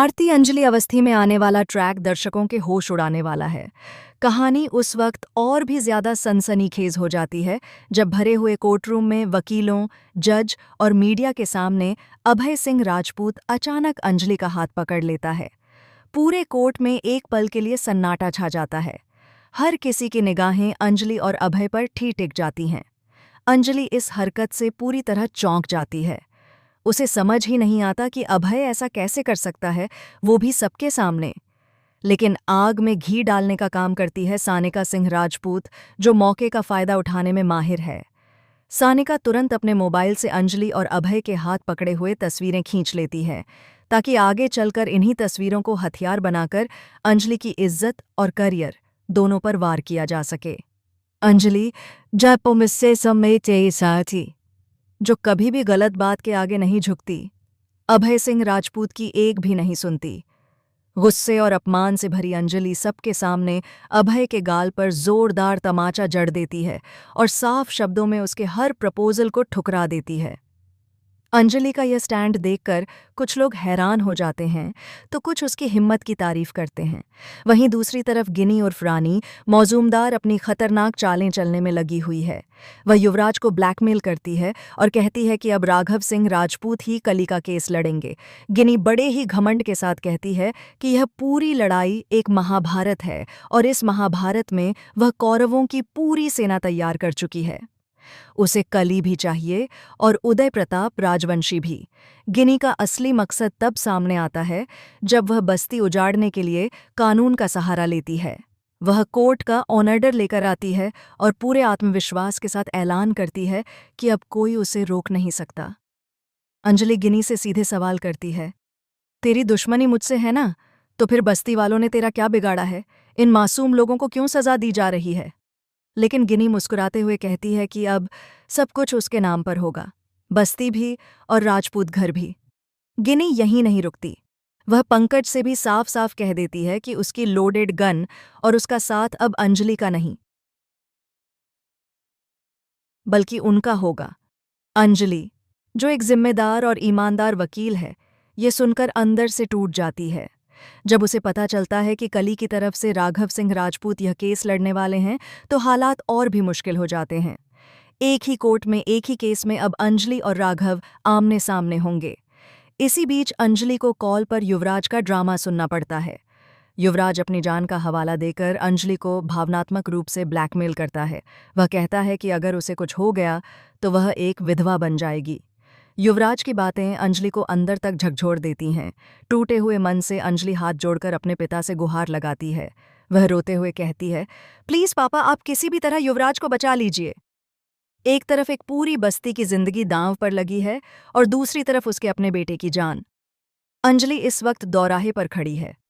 आरती अंजलि अवस्थी में आने वाला ट्रैक दर्शकों के होश उड़ाने वाला है। कहानी उस वक्त और भी ज्यादा सनसनीखेज हो जाती है जब भरे हुए कोर्टरूम में वकीलों, जज और मीडिया के सामने अभय सिंह राजपूत अचानक अंजलि का हाथ पकड़ लेता है। पूरे कोर्ट में एक पल के लिए सन्नाटा छा जाता है। हर किसी की निगाहें अंजलि और अभय पर टिक जाती हैं। अंजलि इस हरकत से पूरी तरह चौंक जाती है। उसे समझ ही नहीं आता कि अभय ऐसा कैसे कर सकता है, वो भी सबके सामने। लेकिन आग में घी डालने का काम करती है सानिका सिंह राजपूत, जो मौके का फायदा उठाने में माहिर है। सानिका तुरंत अपने मोबाइल से अंजलि और अभय के हाथ पकड़े हुए तस्वीरें खींच लेती है, ताकि आगे चलकर इन्हीं तस्वीरों को हथियार बनाकर अंजलि की इज्जत और करियर दोनों पर वार किया जा सके। अंजलि जब मुझसे समय साथी जो कभी भी गलत बात के आगे नहीं झुकती, अभय सिंह राजपूत की एक भी नहीं सुनती। गुस्से और अपमान से भरी अंजलि सबके सामने अभय के गाल पर जोरदार तमाचा जड़ देती है और साफ शब्दों में उसके हर प्रपोजल को ठुकरा देती है। अंजलि का यह स्टैंड देखकर कुछ लोग हैरान हो जाते हैं, तो कुछ उसकी हिम्मत की तारीफ करते हैं। वहीं दूसरी तरफ गिनी उर्फ रानी मौजूमदार अपनी खतरनाक चालें चलने में लगी हुई है। वह युवराज को ब्लैकमेल करती है और कहती है कि अब राघव सिंह राजपूत ही कली का केस लड़ेंगे। गिनी बड़े ही घमंड के साथ कहती है कि यह पूरी लड़ाई एक महाभारत है और इस महाभारत में वह कौरवों की पूरी सेना तैयार कर चुकी है। उसे कली भी चाहिए और उदय प्रताप राजवंशी भी। गिनी का असली मकसद तब सामने आता है जब वह बस्ती उजाड़ने के लिए कानून का सहारा लेती है। वह कोर्ट का ऑर्डर लेकर आती है और पूरे आत्मविश्वास के साथ ऐलान करती है कि अब कोई उसे रोक नहीं सकता। अंजलि गिनी से सीधे सवाल करती है, तेरी दुश्मनी मुझसे है ना? तो फिर बस्ती वालों ने तेरा क्या बिगाड़ा है? इन मासूम लोगों को क्यों सजा दी जा रही है? लेकिन गिनी मुस्कुराते हुए कहती है कि अब सब कुछ उसके नाम पर होगा, बस्ती भी और राजपूत घर भी। गिनी यहीं नहीं रुकती। वह पंकज से भी साफ साफ कह देती है कि उसकी लोडेड गन और उसका साथ अब अंजलि का नहीं, बल्कि उनका होगा। अंजलि, जो एक जिम्मेदार और ईमानदार वकील है, ये सुनकर अंदर से टूट जाती है। जब उसे पता चलता है कि कली की तरफ से राघव सिंह राजपूत यह केस लड़ने वाले हैं, तो हालात और भी मुश्किल हो जाते हैं। एक ही कोर्ट में एक ही केस में अब अंजलि और राघव आमने सामने होंगे। इसी बीच अंजलि को कॉल पर युवराज का ड्रामा सुनना पड़ता है। युवराज अपनी जान का हवाला देकर अंजलि को भावनात्मक रूप से ब्लैकमेल करता है। वह कहता है कि अगर उसे कुछ हो गया तो वह एक विधवा बन जाएगी। युवराज की बातें अंजलि को अंदर तक झकझोर देती हैं। टूटे हुए मन से अंजलि हाथ जोड़कर अपने पिता से गुहार लगाती है। वह रोते हुए कहती है, प्लीज पापा, आप किसी भी तरह युवराज को बचा लीजिए। एक तरफ एक पूरी बस्ती की जिंदगी दांव पर लगी है और दूसरी तरफ उसके अपने बेटे की जान। अंजलि इस वक्त दौराहे पर खड़ी है।